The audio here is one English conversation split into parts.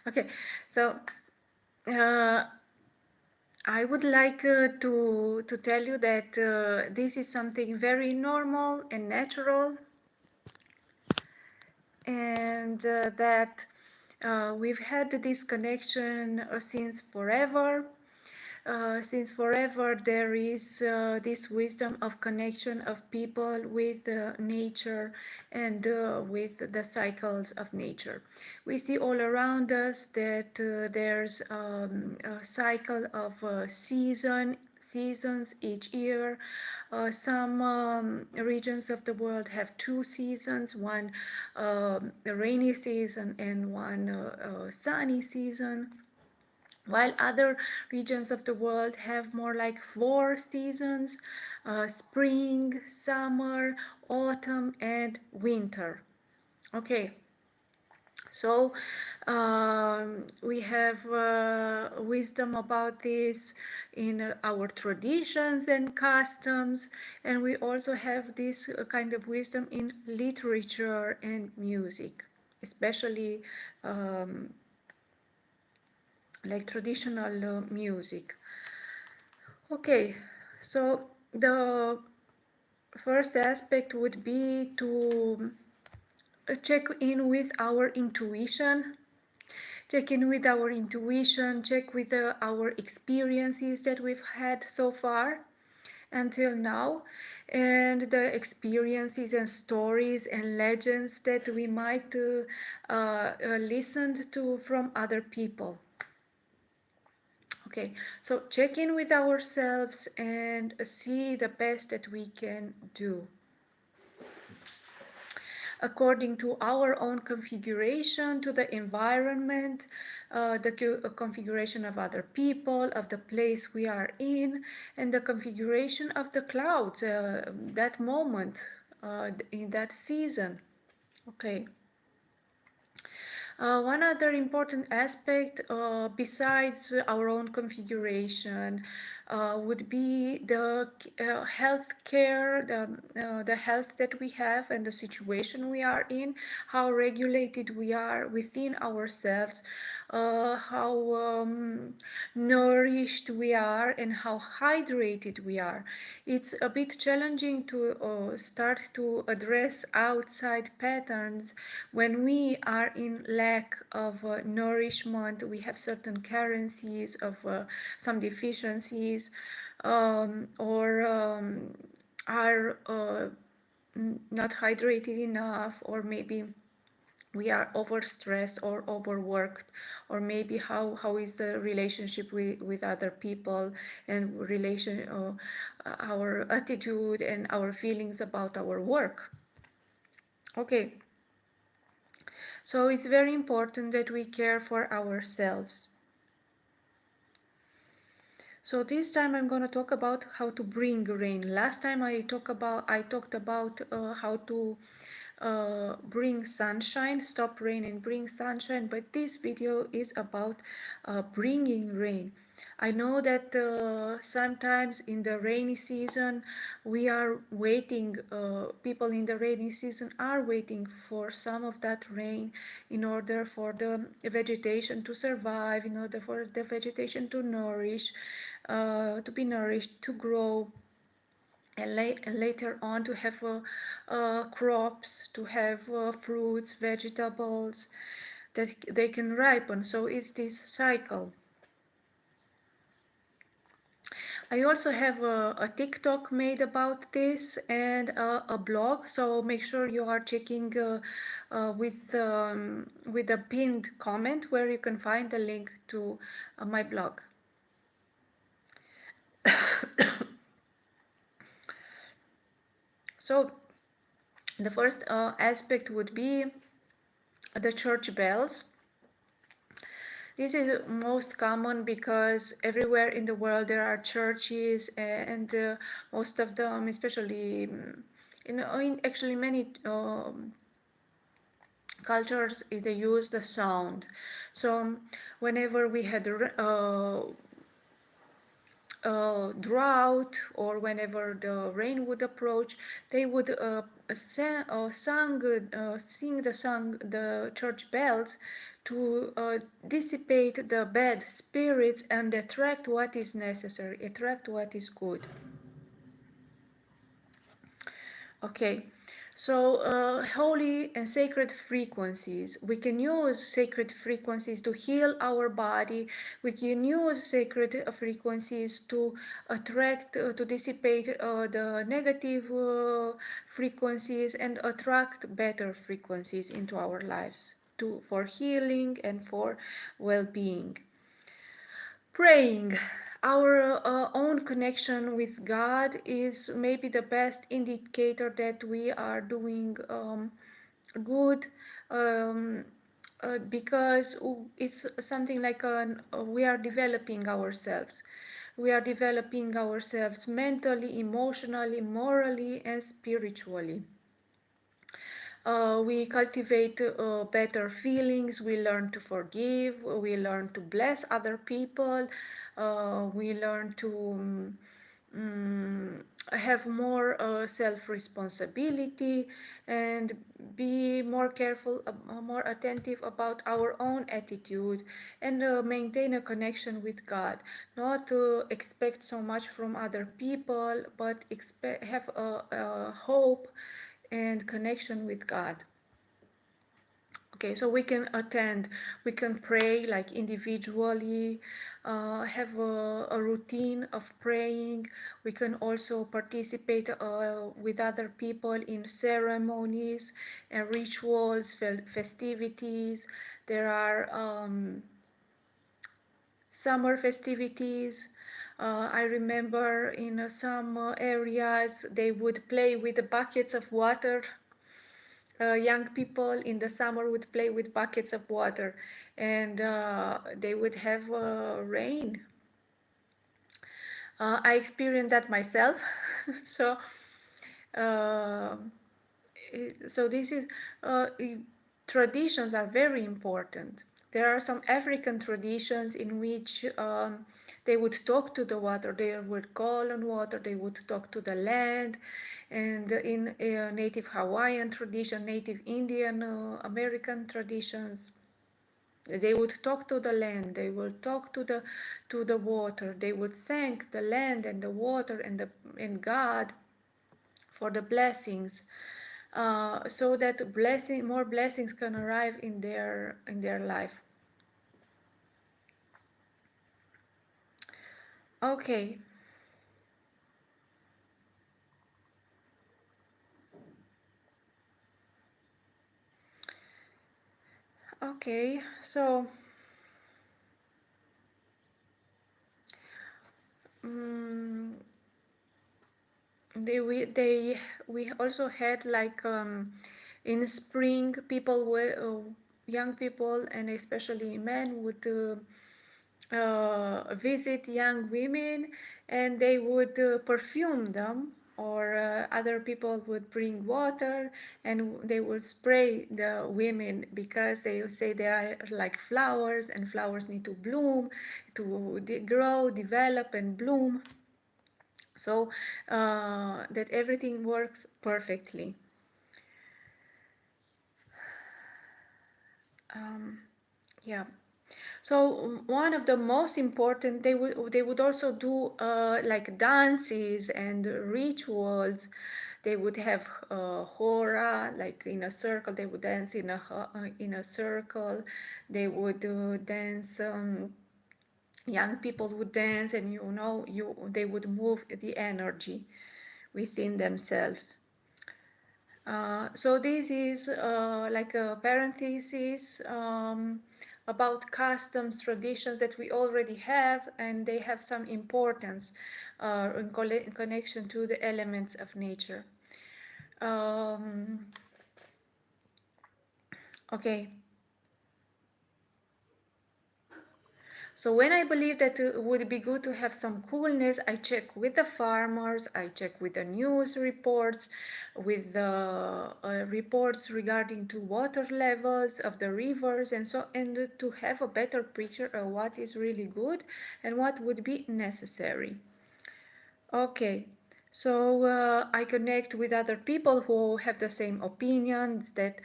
Okay, so uh, I would like to tell you that this is something very normal and natural, and that we've had this connection since forever. Since forever, there is this wisdom of connection of people with nature and with the cycles of nature. We see all around us that there's a cycle of seasons each year. Some regions of the world have two seasons, one a rainy season and one sunny season, while other regions of the world have more like four seasons: spring, summer, autumn, and winter. Okay, so we have wisdom about this in our traditions and customs, and we also have this kind of wisdom in literature and music, especially um, like traditional music. Okay, so the first aspect would be to check in with our intuition. Check in with our intuition, check with our experiences that we've had so far until now, and the experiences and stories and legends that we might listened to from other people. Okay, so check in with ourselves and see the best that we can do according to our own configuration, to the environment, the configuration of other people, of the place we are in, and the configuration of the clouds, that moment, in that season. Okay. One other important aspect, besides our own configuration, would be the health care, the health that we have and the situation we are in, how regulated we are within ourselves, how nourished we are, and how hydrated we are. It's a bit challenging to start to address outside patterns when we are in lack of nourishment. We have certain carencies of some deficiencies, or are not hydrated enough, or maybe we are overstressed or overworked, or maybe how is the relationship with other people, and our attitude and our feelings about our work. Okay, so it's very important that we care for ourselves. So this time I'm going to talk about how to bring rain. Last time I talked about how to bring sunshine, stop rain and bring sunshine, but this video is about bringing rain. I know that sometimes in the rainy season we are waiting, people in the rainy season are waiting for some of that rain in order for the vegetation to survive, in order for the vegetation to to be nourished, to grow, and later on to have crops, to have fruits, vegetables that they can ripen. So it's this cycle. I also have a TikTok made about this, and a blog, so make sure you are checking with a pinned comment where you can find the link to my blog. So the first aspect would be the church bells. This is most common because everywhere in the world there are churches, and most of them, especially in actually many cultures, they use the sound. So whenever we had drought or whenever the rain would approach, they would sing the song, the church bells, to dissipate the bad spirits and attract what is necessary, attract what is good. Okay, so holy and sacred frequencies. We can use sacred frequencies to heal our body. We can use sacred frequencies to attract, to dissipate the negative frequencies and attract better frequencies into our lives for healing and for well-being. Praying. Our own connection with God is maybe the best indicator that we are doing good, um, because it's something like we are developing ourselves. We are developing ourselves mentally, emotionally, morally, and spiritually. We cultivate better feelings, we learn to forgive, we learn to bless other people, we learn to have more self-responsibility and be more careful, more attentive about our own attitude, and maintain a connection with God. Not to expect so much from other people, but have a hope and connection with God. Okay, so we can attend, we can pray like individually, have a routine of praying. We can also participate with other people in ceremonies and rituals, festivities. There are summer festivities. I remember in some areas they would play with the buckets of water. Young people in the summer would play with buckets of water, and they would have rain. I experienced that myself. so uh, so this is traditions are very important. There are some African traditions in which they would talk to the water, they would call on water, they would talk to the land. And in native Hawaiian tradition, native Indian American traditions, they would talk to the land, they would talk to the water, they would thank the land and the water and God for the blessings, so that more blessings can arrive in their life. Okay. Okay, so um, we also had like in spring, people were young people and especially men would visit young women, and they would perfume them, or other people would bring water and they would spray the women, because they say they are like flowers and flowers need to bloom, to grow, develop, and bloom, so that everything works perfectly. Um, yeah. So one of the most important, they would also do like dances and rituals. They would have hora, like in a circle. They would dance in a circle. They would dance. Young people would dance, and they would move the energy within themselves. So this is like a parenthesis about customs, traditions that we already have, and they have some importance in connection to the elements of nature. Um, okay. So when I believe that it would be good to have some coolness, I check with the farmers, I check with the news reports, with the reports regarding to water levels of the rivers, and to have a better picture of what is really good and what would be necessary. Okay, so I connect with other people who have the same opinions that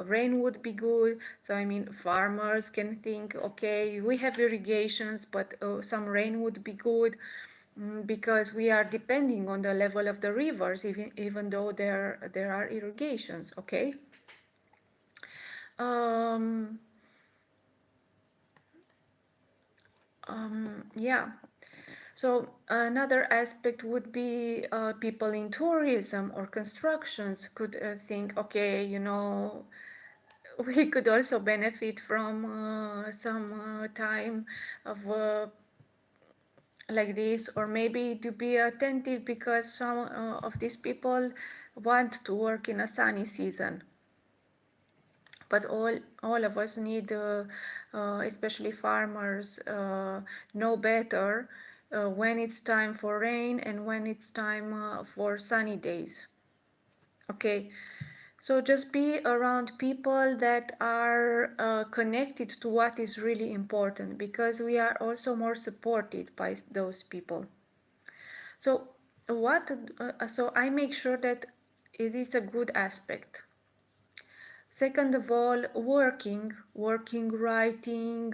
rain would be good. So I mean, farmers can think, okay, we have irrigations, but some rain would be good, because we are depending on the level of the rivers, even though there are irrigations. Okay. Um, yeah. So another aspect would be people in tourism or constructions could think, okay, we could also benefit from some time of like this, or maybe to be attentive because some of these people want to work in a sunny season. But all of us need, especially farmers, know better when it's time for rain and when it's time for sunny days. Okay, so just be around people that are connected to what is really important, because we are also more supported by those people. So so I make sure that it is a good aspect. Second of all, working, writing,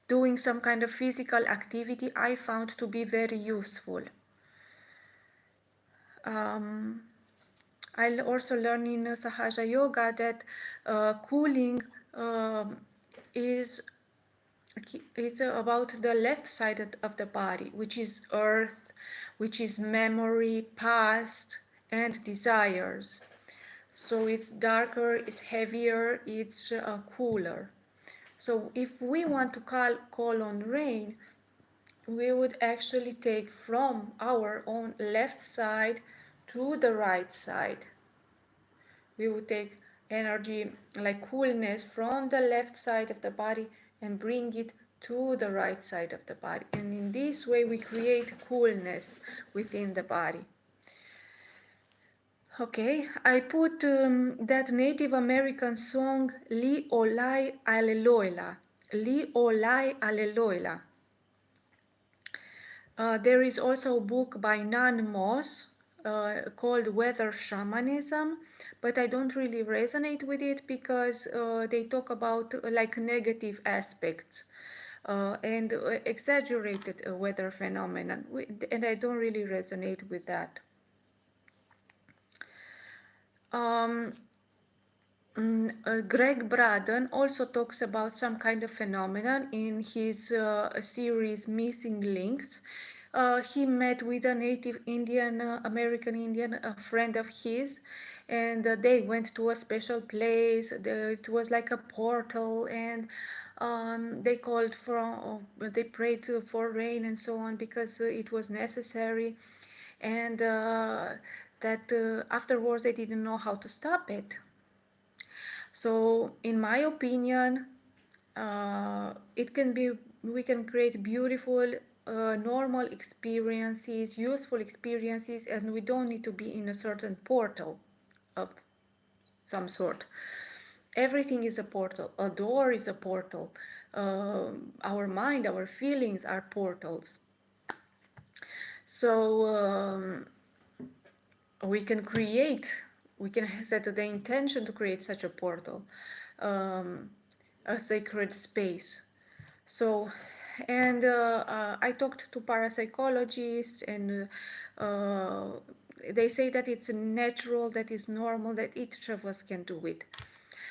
doing some kind of physical activity I found to be very useful. Um, I also learned in Sahaja Yoga that cooling um, is it's about the left side of the body, which is earth, which is memory, past, and desires. So it's darker, it's heavier, it's cooler. So if we want to call on rain, we would actually take from our own left side to the right side. We would take energy like coolness from the left side of the body and bring it to the right side of the body. And in this way, we create coolness within the body. Okay, I put that Native American song Li Olai Aleloela. Li Olai Aleloela. There is also a book by Nan Moss called Weather Shamanism, but I don't really resonate with it because they talk about like negative aspects and exaggerated weather phenomenon, and I don't really resonate with that. Um, Greg Braden also talks about some kind of phenomenon in his series Missing Links. He met with a native Indian, American Indian, a friend of his, and they went to a special place. It was like a portal, and they prayed for rain and so on because it was necessary, and that afterwards they didn't know how to stop it. So, in my opinion, we can create beautiful, normal experiences, useful experiences, and we don't need to be in a certain portal of some sort. Everything is a portal. A door is a portal. Our mind, our feelings are portals. So we can create, we can set the intention to create such a portal, um, a sacred space. So, and I talked to parapsychologists, and they say that it's natural, that is normal, that each of us can do it.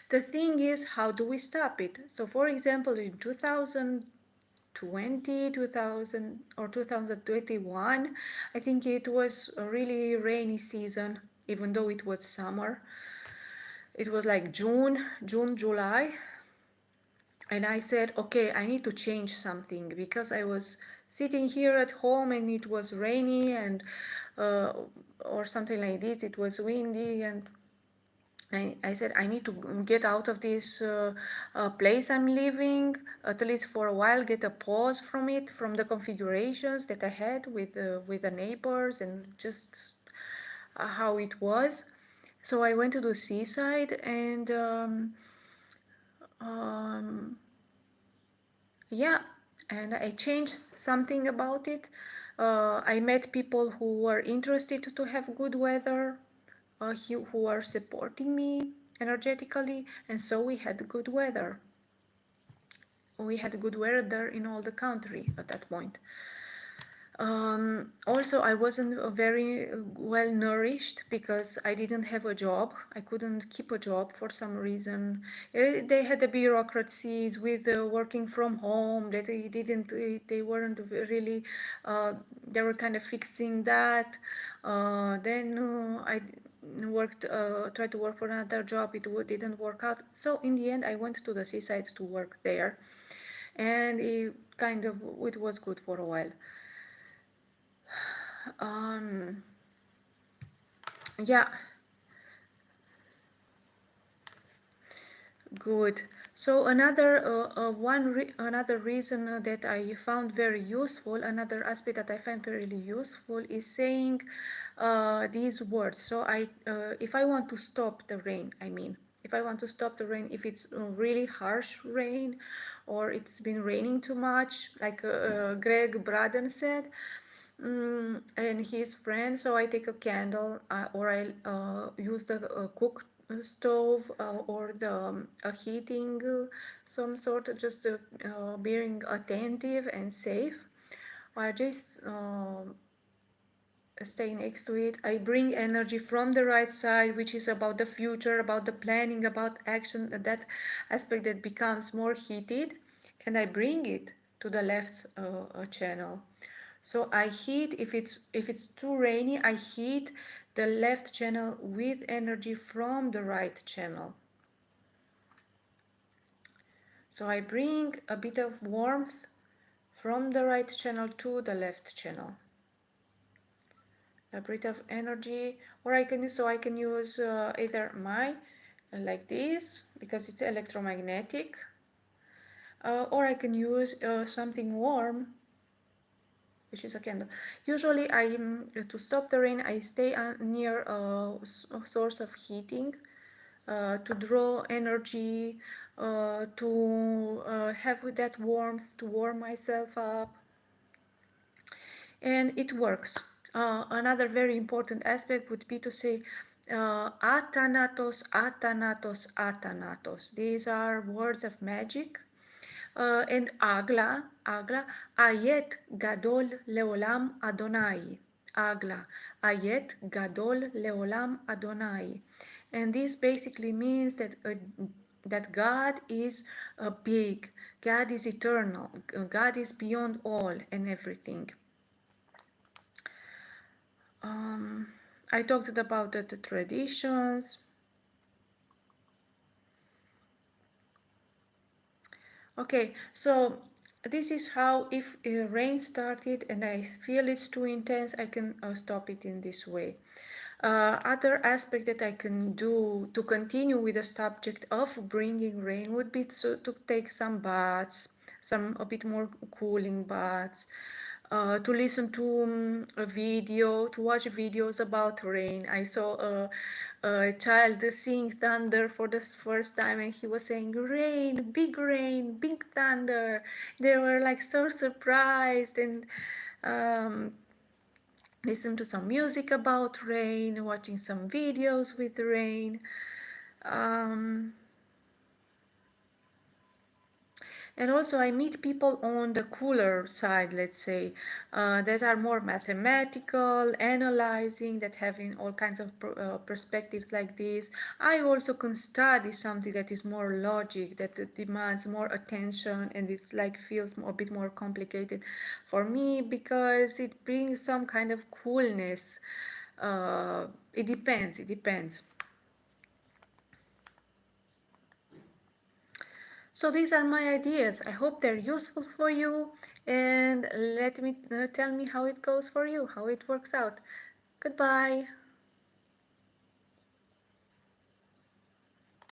The thing is, how do we stop it? So, for example, in 2020, 2000 or 2021, I think it was a really rainy season, even though it was summer. It was like June, July, and I said, okay, I need to change something because I was sitting here at home and it was rainy and uh, or something like this. It was windy, and I said I need to get out of this place I'm living, at least for a while, get a pause from it, from the configurations that I had with the neighbors and just how it was. So I went to the seaside, and yeah, and I changed something about it. I met people who were interested to have good weather, who were supporting me energetically, and so we had good weather. We had good weather in all the country at that point. Also, I wasn't very well nourished because I didn't have a job. I couldn't keep a job for some reason. They had the bureaucracies with working from home that they didn't, they weren't really, they were kind of fixing that. Then I worked, tried to work for another job. It didn't work out. So in the end, I went to the seaside to work there, and it was good for a while. Um, yeah, good. So another reason that I found very useful, another aspect that I find very useful is saying these words. So if I want to stop the rain, if I want to stop the rain, if it's really harsh rain, or it's been raining too much, like Greg Braden said, and his friend. So I take a candle, or I use the cook stove, or the heating, some sort of, just being attentive and safe, or just stay next to it. I bring energy from the right side, which is about the future, about the planning, about action, that aspect that becomes more heated, and I bring it to the left channel. So I heat, if it's too rainy, I heat the left channel with energy from the right channel. So I bring a bit of warmth from the right channel to the left channel. A bit of energy, or I can use either my like this, because it's electromagnetic, or I can use something warm, which is a candle. Usually, to stop the rain, I stay near a source of heating, to draw energy, to have that warmth, to warm myself up, and it works. Another very important aspect would be to say athanatos, athanatos, athanatos. These are words of magic. And agla, ayet gadol leolam Adonai. Agla, ayet gadol leolam Adonai. And this basically means that God is big, God is eternal, God is beyond all and everything. I talked about the traditions. Okay, so this is how, if rain started and I feel it's too intense, I can stop it in this way. Other aspect that I can do to continue with the subject of bringing rain would be to take some baths, a bit more cooling baths, to listen to a video, to watch videos about rain. I saw a child seeing thunder for the first time, and he was saying, rain, big thunder. They were like so surprised, and um, listen to some music about rain, watching some videos with rain. Um, and also I meet people on the cooler side, let's say, that are more mathematical, analyzing, that having all kinds of perspectives like this. I also can study something that is more logic, that demands more attention, and it's like feels a bit more complicated for me, because it brings some kind of coolness. It depends. So these are my ideas. I hope they're useful for you, and tell me how it goes for you, how it works out. Goodbye.